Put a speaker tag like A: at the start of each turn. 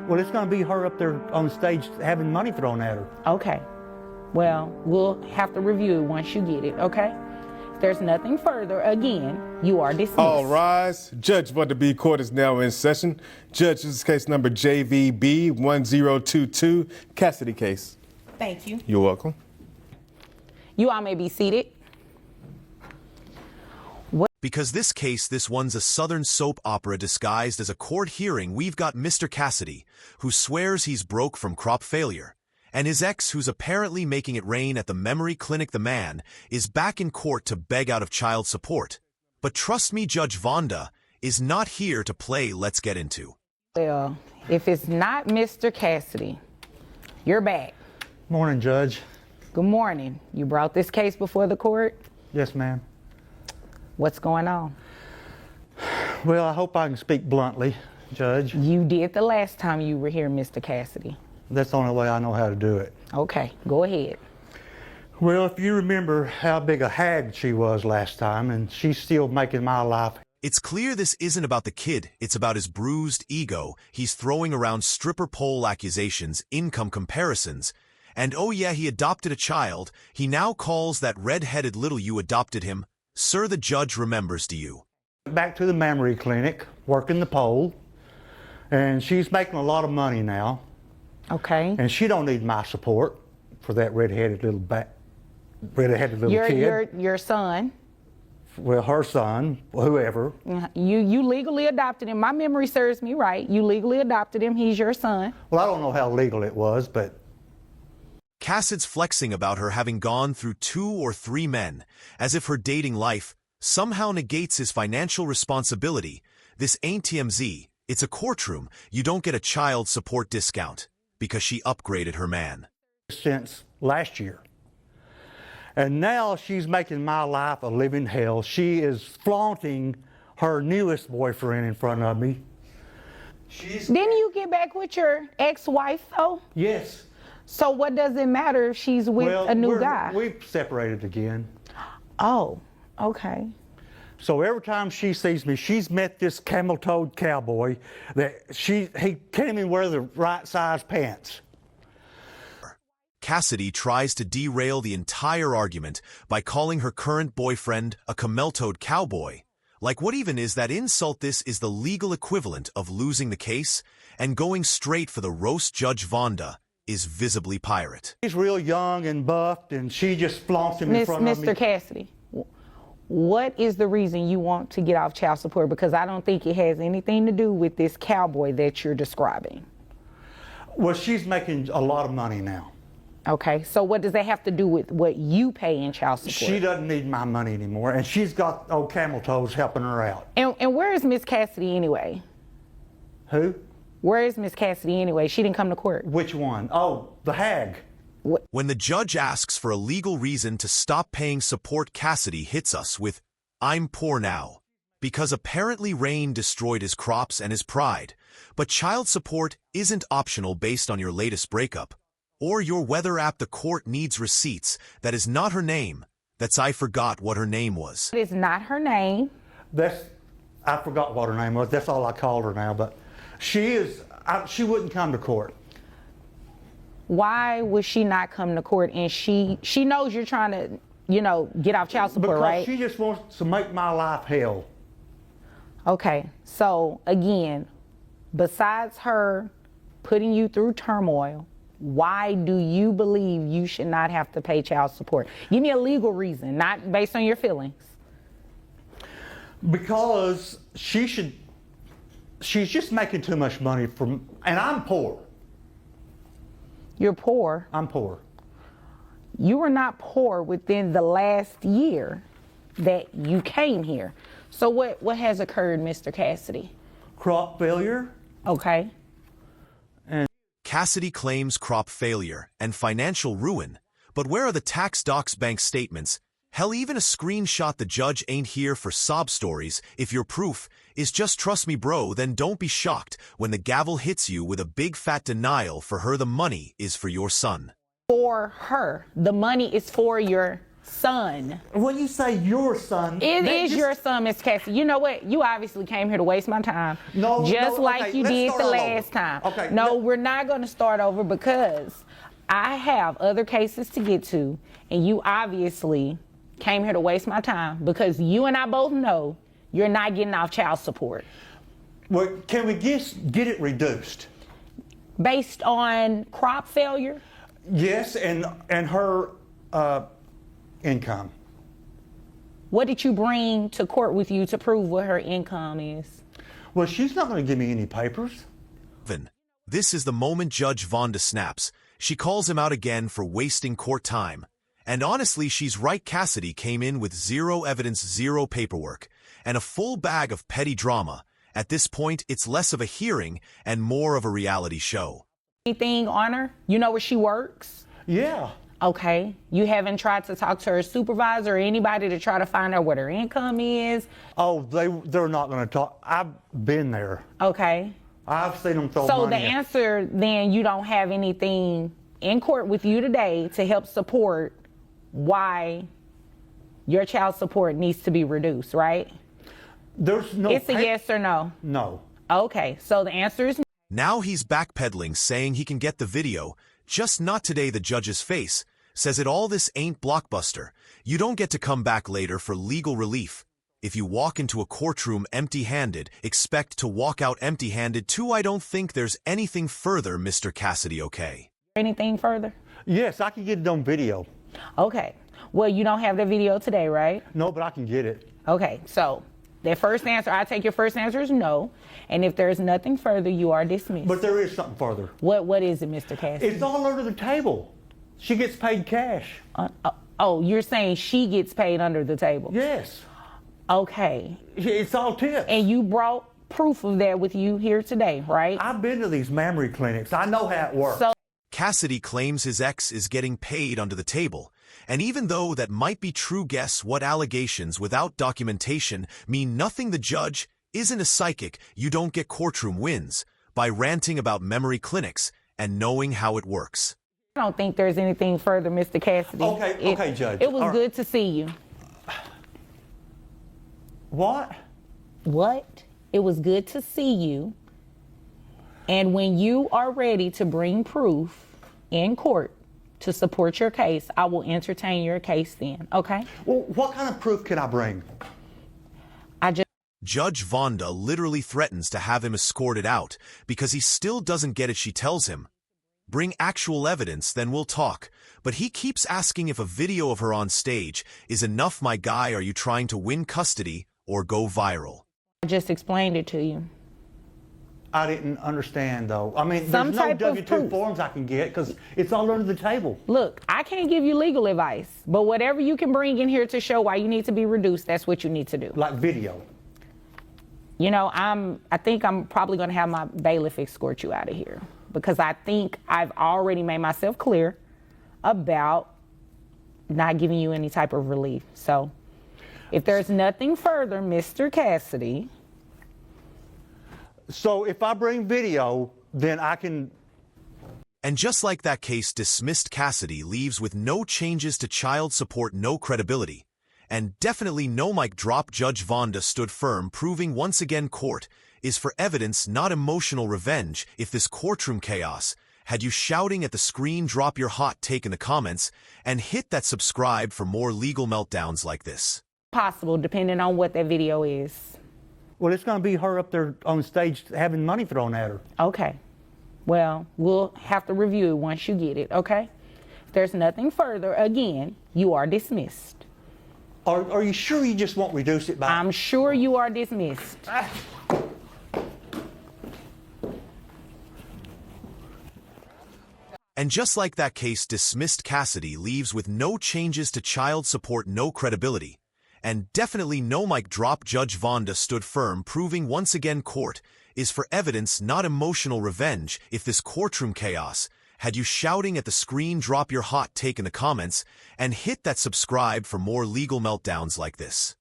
A: Well, it's going to be her up there on stage having money thrown at her.
B: Okay. Well, we'll have to review it once you get it, okay? If there's nothing further, again, you are dismissed.
C: All rise. Judge Vanderbilt Court is now in session. Judge, this is case number JVB 1022, Cassidy case.
B: Thank you.
C: You're welcome.
B: You all may be seated.
D: Because this one's a Southern soap opera disguised as a court hearing, we've got Mr. Cassidy, who swears he's broke from crop failure, and his ex, who's apparently making it rain at the memory clinic. The man is back in court to beg out of child support. But trust me, Judge Vonda is not here to play let's get into.
B: Well, if it's not Mr. Cassidy, you're back.
A: Morning, Judge.
B: Good morning. You brought this case before the court?
A: Yes, ma'am.
B: What's going on?
A: Well, I hope I can speak bluntly, Judge.
B: You did the last time you were here, Mr. Cassidy.
A: That's the only way I know how to do it.
B: Okay, go ahead.
A: Well, if you remember how big a hag she was last time, and she's still making my life.
D: It's clear this isn't about the kid, it's about his bruised ego. He's throwing around stripper pole accusations, income comparisons, and oh yeah, he adopted a child. He now calls that red-headed little you adopted him. Sir, the judge remembers to you.
A: Back to the memory clinic, working the pole, and she's making a lot of money now.
B: Okay.
A: And she don't need my support for that red-headed little kid.
B: Your son.
A: Well, her son, whoever.
B: You legally adopted him. My memory serves me right. You legally adopted him. He's your son.
A: Well, I don't know how legal it was, but
D: Cassid's flexing about her having gone through 2 or 3 men, as if her dating life somehow negates his financial responsibility. This ain't TMZ, it's a courtroom. You don't get a child support discount because she upgraded her man.
A: Since last year. And now she's making my life a living hell. She is flaunting her newest boyfriend in front of me.
B: Didn't you get back with your ex-wife, though?
A: Yes.
B: So what does it matter if she's with a new guy?
A: We've separated again.
B: Oh, okay.
A: So every time she sees me, she's met this camel-toed cowboy that he can't even wear the right size pants.
D: Cassidy tries to derail the entire argument by calling her current boyfriend a camel-toed cowboy. Like, what even is that insult? This is the legal equivalent of losing the case, and going straight for the roast. Judge Vonda is visibly pirate.
A: He's real young and buffed, and she just flaunts him in front of me.
B: Mr. Cassidy, what is the reason you want to get off child support? Because I don't think it has anything to do with this cowboy that you're describing.
A: Well, she's making a lot of money now.
B: Okay, so what does that have to do with what you pay in child support?
A: She doesn't need my money anymore, and she's got old camel toes helping her out.
B: And where is Miss Cassidy anyway?
A: Who?
B: Where is Miss Cassidy anyway? She didn't come to court.
A: Which one? Oh, the hag.
D: When the judge asks for a legal reason to stop paying support, Cassidy hits us with, "I'm poor now." Because apparently rain destroyed his crops and his pride. But child support isn't optional based on your latest breakup. Or your weather app. The court needs receipts. That is not her name. I forgot what her name was.
B: It is not her name.
A: I forgot what her name was. That's all I called her now, but she wouldn't come to court.
B: Why would she not come to court? And she knows you're trying to, get off child support,
A: because
B: right?
A: She just wants to make my life hell.
B: Okay, so again, besides her putting you through turmoil, why do you believe you should not have to pay child support? Give me a legal reason, not based on your feelings.
A: Because she's just making too much money and I'm poor.
B: You're poor.
A: I'm poor.
B: You were not poor within the last year that you came here. So what has occurred, Mr. Cassidy?
A: Crop failure.
B: Okay.
D: Cassidy claims crop failure and financial ruin, but where are the tax docs, bank statements? Hell, even a screenshot. The judge ain't here for sob stories. If your proof is just trust me bro, then don't be shocked when the gavel hits you with a big fat denial. For her, the money is for your son.
B: For her, the money is for your son.
A: When you say your son,
B: It
A: that
B: is
A: just-
B: your son, Miss Cassie. You know what? You obviously came here to waste my time.
A: No,
B: just
A: no,
B: like
A: okay,
B: you
A: let's
B: did
A: start
B: the
A: all over.
B: last time.
A: Okay,
B: No, we're not going to start over because I have other cases to get to, and you obviously came here to waste my time because you and I both know you're not getting off child support
A: Well, can we get it reduced?
B: based on crop failure.
A: Yes, and her income.
B: What did you bring to court with you to prove what her income is?
A: Well, she's not going to give me any papers.
D: This is the moment Judge Vonda snaps. She calls him out again for wasting court time. And honestly, she's right. Cassidy came in with zero evidence, zero paperwork, and a full bag of petty drama. At this point, it's less of a hearing and more of a reality show.
B: Anything on her? You know where she works?
A: Yeah.
B: Okay. You haven't tried to talk to her supervisor or anybody to try to find out what her income is?
A: Oh, they're not going to talk. I've been there.
B: Okay.
A: I've seen them throw
B: So
A: money.
B: the answer then, you don't have anything in court with you today to help support why your child support needs to be reduced, right?
A: There's no.
B: It's a yes or no.
A: No.
B: Okay. So the answer is
D: Now he's backpedaling, saying he can get the video, just not today. The judge's face says it all. This ain't Blockbuster. You don't get to come back later for legal relief. If you walk into a courtroom empty-handed, expect to walk out empty-handed too. I don't think there's anything further, Mr. Cassidy, okay?
B: anything further?
A: Yes, I can get it on video.
B: Okay. Well, you don't have the video today, right?
A: No, but I can get it.
B: Okay. So the first answer, I take your first answer is no. And if there's nothing further, you are dismissed.
A: But there is something further.
B: What is it, Mr. Cassidy?
A: It's all under the table. She gets paid cash.
B: Oh, you're saying she gets paid under the table?
A: Yes.
B: Okay.
A: It's all tips.
B: And you brought proof of that with you here today, right?
A: I've been to these mammary clinics. I know how it works.
B: So
D: Cassidy claims his ex is getting paid under the table. And even though that might be true, guess what? Allegations without documentation mean nothing. The judge isn't a psychic. You don't get courtroom wins by ranting about memory clinics and knowing how it works.
B: I don't think there's anything further, Mr. Cassidy.
A: Okay, Judge.
B: It was
A: All right.
B: good to see you.
A: What?
B: What? It was good to see you. And when you are ready to bring proof in court to support your case, I will entertain your case then, okay?
A: Well, what kind of proof can I bring?
D: Judge Vonda literally threatens to have him escorted out because he still doesn't get it. She tells him, "Bring actual evidence, then we'll talk." But he keeps asking if a video of her on stage is enough. My guy, are you trying to win custody or go viral?
B: I just explained it to you.
A: I didn't understand, though. I mean,
B: Some
A: there's no
B: type of
A: W-2
B: proof.
A: forms I can get because it's all under the table.
B: Look, I can't give you legal advice, but whatever you can bring in here to show why you need to be reduced, that's what you need to do.
A: Like video.
B: You know, I think I'm probably going to have my bailiff escort you out of here because I think I've already made myself clear about not giving you any type of relief. So if there's nothing further, Mr. Cassidy.
A: So if I bring video, then I can...
D: And just like that case dismissed, Cassidy leaves with no changes to child support, no credibility, and definitely no mic drop. Judge Vonda stood firm, proving once again court is for evidence, not emotional revenge. If this courtroom chaos had you shouting at the screen, drop your hot take in the comments and hit that subscribe for more legal meltdowns like this.
B: Possible, depending on what that video is.
A: Well, it's going to be her up there on stage having money thrown at her.
B: Okay. Well, we'll have to review it once you get it, okay? If there's nothing further, again, you are dismissed.
A: Are you sure you just won't reduce it by...
B: I'm sure you are dismissed.
D: And just like that case dismissed, Cassidy leaves with no changes to child support, no credibility, and definitely no mic drop. Judge Vonda stood firm, proving once again court is for evidence, not emotional revenge. If this courtroom chaos had you shouting at the screen, drop your hot take in the comments and hit that subscribe for more legal meltdowns like this.